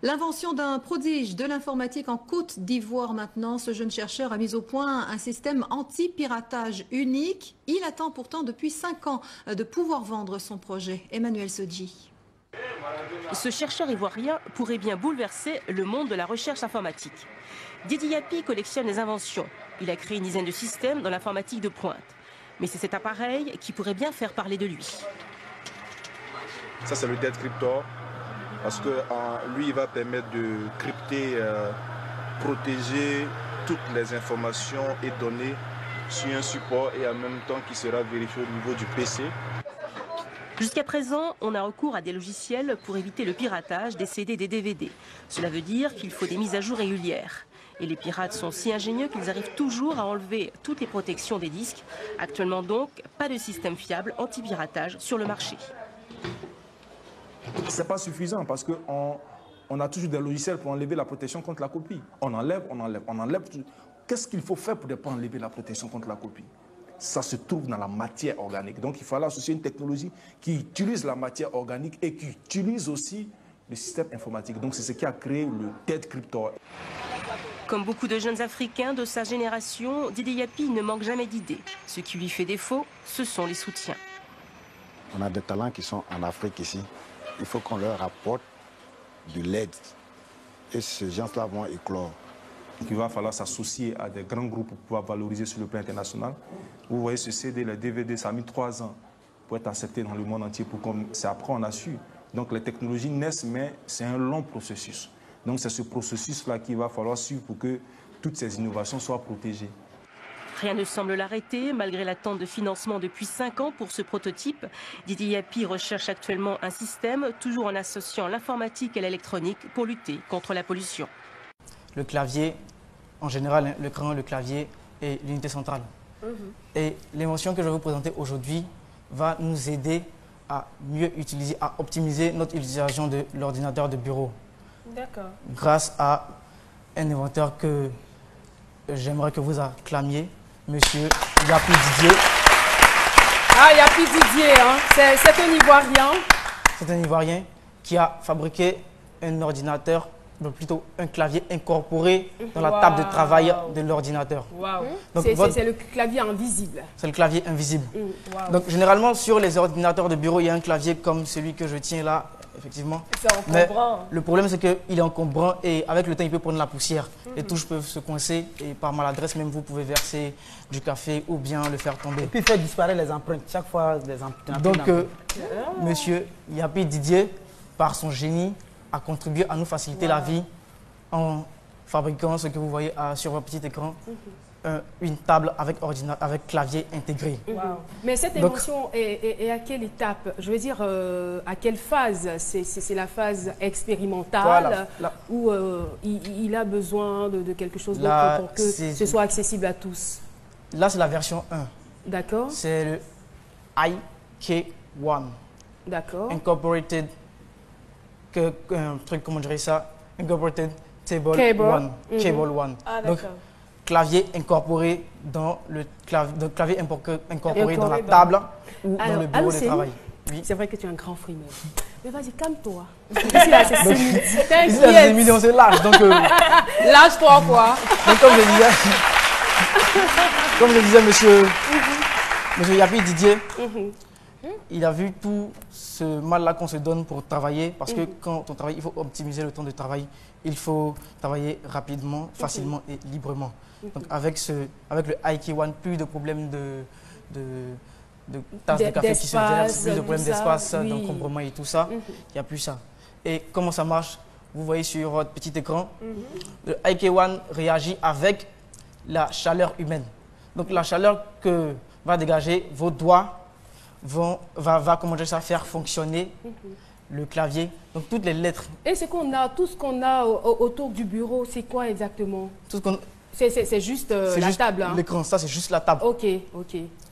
L'invention d'un prodige de l'informatique en Côte d'Ivoire maintenant. Ce jeune chercheur a mis au point un système anti-piratage unique. Il attend pourtant depuis 5 ans de pouvoir vendre son projet. Emmanuel Sodji. Ce chercheur ivoirien pourrait bien bouleverser le monde de la recherche informatique. Didi Yapi collectionne les inventions. Il a créé une dizaine de systèmes dans l'informatique de pointe. Mais c'est cet appareil qui pourrait bien faire parler de lui. Ça, c'est le Dead Cryptor, parce que lui, il va permettre de crypter, protéger toutes les informations et données sur un support et en même temps qui sera vérifié au niveau du PC. Jusqu'à présent, on a recours à des logiciels pour éviter le piratage des CD et des DVD. Cela veut dire qu'il faut des mises à jour régulières. Et les pirates sont si ingénieux qu'ils arrivent toujours à enlever toutes les protections des disques. Actuellement donc, pas de système fiable anti-piratage sur le marché. Ce n'est pas suffisant parce qu'on a toujours des logiciels pour enlever la protection contre la copie. On enlève. Qu'est-ce qu'il faut faire pour ne pas enlever la protection contre la copie? Ça se trouve dans la matière organique. Donc il fallait associer une technologie qui utilise la matière organique et qui utilise aussi le système informatique. Donc c'est ce qui a créé le Dead Cryptor. Comme beaucoup de jeunes Africains de sa génération, Didi Yapi ne manque jamais d'idées. Ce qui lui fait défaut, ce sont les soutiens. On a des talents qui sont en Afrique ici. Il faut qu'on leur apporte de l'aide. Et ces gens-là vont éclore. Il va falloir s'associer à des grands groupes pour pouvoir valoriser sur le plan international. Vous voyez ce CD, les DVD, ça a mis 3 ans pour être accepté dans le monde entier. C'est après on a su. Donc les technologies naissent, mais c'est un long processus. Donc c'est ce processus-là qu'il va falloir suivre pour que toutes ces innovations soient protégées. Rien ne semble l'arrêter, malgré l'attente de financement depuis 5 ans pour ce prototype. Didi Yapi recherche actuellement un système, toujours en associant l'informatique et l'électronique, pour lutter contre la pollution. Le clavier, en général, l'écran, le clavier et l'unité centrale. Et l'invention que je vais vous présenter aujourd'hui va nous aider à mieux utiliser, à optimiser notre utilisation de l'ordinateur de bureau. D'accord. Grâce à un inventeur que j'aimerais que vous acclamiez, Monsieur Yapi Didier. Ah, Yapi Didier, hein. C'est un Ivoirien. C'est un Ivoirien qui a fabriqué un ordinateur, plutôt un clavier incorporé dans la table de travail de l'ordinateur. Wow. C'est le clavier invisible. C'est le clavier invisible. Wow. Donc généralement sur les ordinateurs de bureau, il y a un clavier comme celui que je tiens là, effectivement. C'est encombrant. Mais le problème c'est qu'il est encombrant et avec le temps il peut prendre la poussière. Les touches peuvent se coincer et par maladresse même vous pouvez verser du café ou bien le faire tomber. Et puis faire disparaître les empreintes. Chaque fois les empreintes. Donc Monsieur Yapi Didier, par son génie, a contribué à nous faciliter la vie en fabriquant ce que vous voyez sur votre petit écran, une table avec clavier intégré. Mais cette invention est à quelle étape? Je veux dire, à quelle phase? C'est la phase expérimentale où il a besoin de quelque chose d'autre pour que ce soit accessible à tous? Là, c'est la version 1. D'accord. C'est le IK1. D'accord. Incorporated, un truc, comment je dirais ça? Incorporated Table 1. Cable 1. Ah, donc, clavier incorporé dans le clavier incorporé dans la table ou dans le bureau de travail. Oui. C'est vrai que tu es un grand frimeur. Mais vas-y, calme-toi. Ici, là, c'est millions, c'est large. Donc, lâche-toi, quoi. Donc, comme je disais, monsieur Yapi Didier, il a vu tout ce mal-là qu'on se donne pour travailler, parce que quand on travaille, il faut optimiser le temps de travail, il faut travailler rapidement, facilement et librement. Donc avec le IK1, plus de problèmes de tasses de café qui se versent, plus de problèmes d'espace, d'encombrement et tout ça, il n'y a plus ça. Et comment ça marche? Vous voyez sur votre petit écran, le IK1 réagit avec la chaleur humaine. Donc la chaleur que va dégager vos doigts va comment dire ça, faire fonctionner le clavier, donc toutes les lettres. Et tout ce qu'on a autour du bureau, c'est quoi exactement? C'est juste la table. Hein? L'écran, ça c'est juste la table. Ok.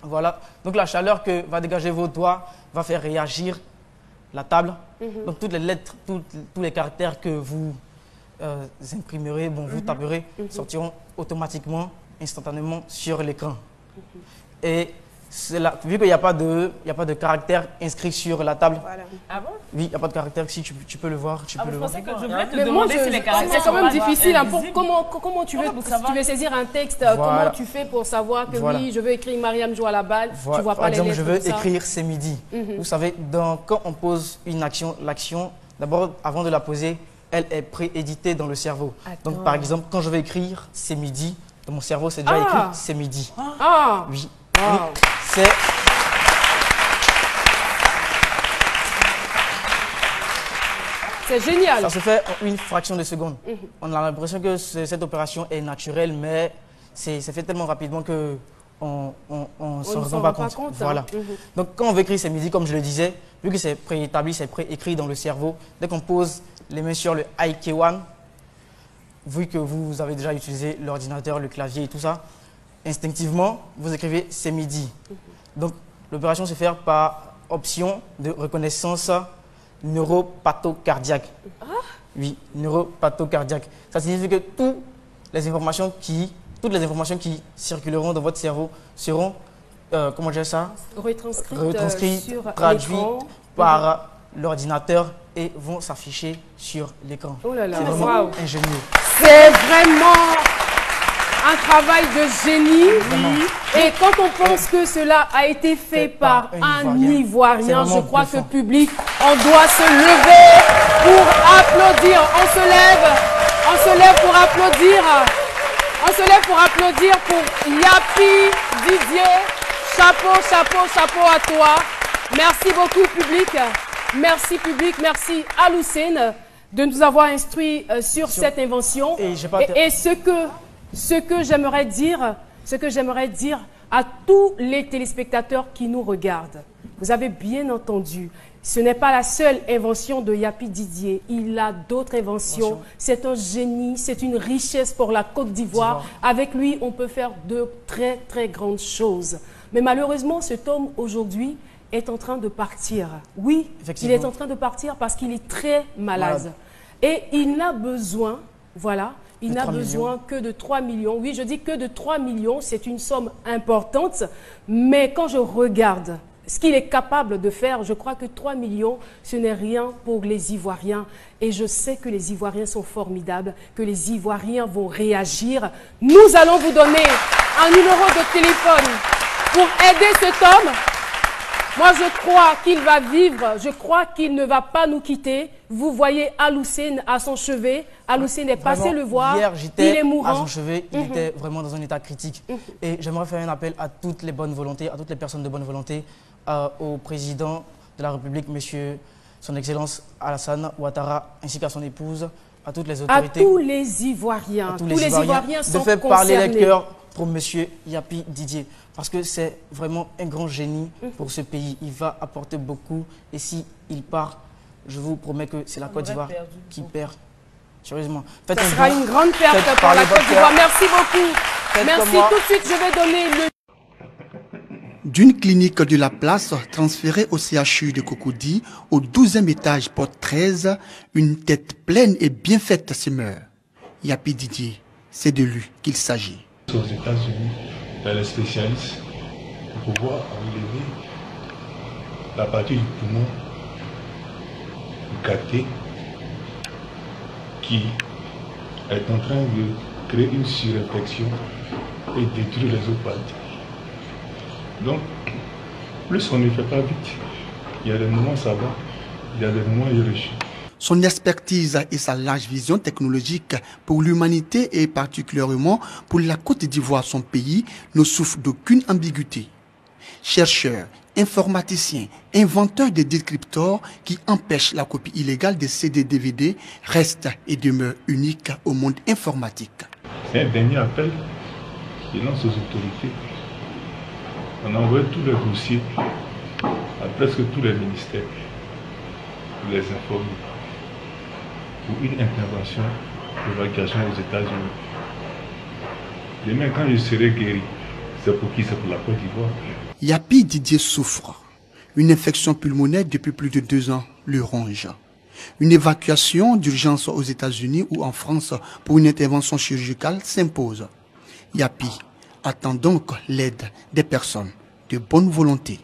Voilà, donc la chaleur que va dégager vos doigts va faire réagir la table. Donc toutes les lettres, tous les caractères que vous imprimerez, vous taperez, sortiront automatiquement, instantanément sur l'écran. Et Vu qu'il n'y a pas de caractère inscrit sur la table. Voilà. Ah bon? Oui, il n'y a pas de caractère. Si tu peux le voir, tu peux le voir. Je voulais te Mais demander si les caractères c'est quand même sont difficile. Hein, invisibles. Comment tu veux saisir un texte, comment tu fais pour savoir que oui, je veux écrire Mariam joue à la balle, tu vois pas les lettres. Par exemple, je veux écrire c'est midi. Vous savez, quand on pose une action, l'action, d'abord, avant de la poser, elle est prééditée dans le cerveau. Donc, par exemple, quand je vais écrire c'est midi, dans mon cerveau, c'est déjà écrit c'est midi. Ah oui. Wow. Oui, c'est génial. Ça se fait en une fraction de seconde. On a l'impression que cette opération est naturelle, mais c'est fait tellement rapidement que on s'en rend pas compte. Voilà. Donc quand on veut écrire c'est midi, comme je le disais, vu que c'est préétabli, c'est préécrit dans le cerveau, dès qu'on pose les mains sur le IK1, vu que vous avez déjà utilisé l'ordinateur, le clavier et tout ça, instinctivement, vous écrivez c'est midi. Donc l'opération se fait par option de reconnaissance neuropathocardiaque. Oui, neuropathocardiaque. Ça signifie que toutes les informations qui circuleront dans votre cerveau seront, comment dire ça, retranscrites traduites par l'ordinateur et vont s'afficher sur l'écran. Oh là là, c'est vraiment ingénieux. C'est vraiment un travail de génie. Et quand on pense que cela a été fait par un Ivoirien, je crois que public, on doit se lever pour applaudir. On se lève pour applaudir. On se lève pour applaudir pour Yapi Didier. Chapeau, chapeau, chapeau à toi. Merci beaucoup public. Merci public, merci à Lucène de nous avoir instruits sur cette invention. Et ce que j'aimerais dire à tous les téléspectateurs qui nous regardent, vous avez bien entendu, ce n'est pas la seule invention de Yapi Didier. Il a d'autres inventions. C'est un génie, c'est une richesse pour la Côte d'Ivoire. Avec lui, on peut faire de très, très grandes choses. Mais malheureusement, cet homme aujourd'hui est en train de partir. Oui, il est en train de partir parce qu'il est très malade. Et il n'a besoin, voilà, il n'a besoin que de 3 millions. Oui, je dis que de 3 millions, c'est une somme importante. Mais quand je regarde ce qu'il est capable de faire, je crois que 3 millions, ce n'est rien pour les Ivoiriens. Et je sais que les Ivoiriens sont formidables, que les Ivoiriens vont réagir. Nous allons vous donner un numéro de téléphone pour aider cet homme. Moi, je crois qu'il va vivre, je crois qu'il ne va pas nous quitter. Vous voyez Aloucène à son chevet. Aloucène est passé le voir. Hier, il est mourant. À son chevet, il était vraiment dans un état critique. Et j'aimerais faire un appel à toutes les bonnes volontés, à toutes les personnes de bonne volonté, au président de la République, monsieur, son Excellence Alassane Ouattara, ainsi qu'à son épouse, à toutes les autorités. À tous les Ivoiriens. Tous les Ivoiriens sont concernés. De faire parler les cœurs pour monsieur Yapi Didier. Parce que c'est vraiment un grand génie pour ce pays. Il va apporter beaucoup. Et s'il part, je vous promets que c'est la Côte d'Ivoire qui perd. Sérieusement. Ça sera une grande perte pour la Côte d'Ivoire. Merci beaucoup. Merci. Tout de suite, je vais donner le... D'une clinique de la place transférée au CHU de Cocody, au 12e étage, porte 13, une tête pleine et bien faite se meurt. Yapi Didier, c'est de lui qu'il s'agit. Aux États-Unis, les spécialistes pour pouvoir enlever la partie du poumon gâté qui est en train de créer une surinfection et détruire les autres parties. Donc, plus on ne fait pas vite, il y a des moments ça va, il y a des moments il réussit. Son expertise et sa large vision technologique pour l'humanité et particulièrement pour la Côte d'Ivoire, son pays, ne souffre d'aucune ambiguïté. Chercheur, informaticien, inventeur de décrypteurs qui empêchent la copie illégale des CD-DVD reste et demeure unique au monde informatique. C'est un dernier appel qui lance aux autorités. On a envoyé tous les dossiers à presque tous les ministères pour les informer pour une intervention d'évacuation aux États-Unis. Demain, quand je serai guéri, c'est pour qui? C'est pour la Côte d'Ivoire. Yapi Didier souffre. Une infection pulmonaire depuis plus de 2 ans le ronge. Une évacuation d'urgence aux États-Unis ou en France pour une intervention chirurgicale s'impose. Yapi attend donc l'aide des personnes de bonne volonté.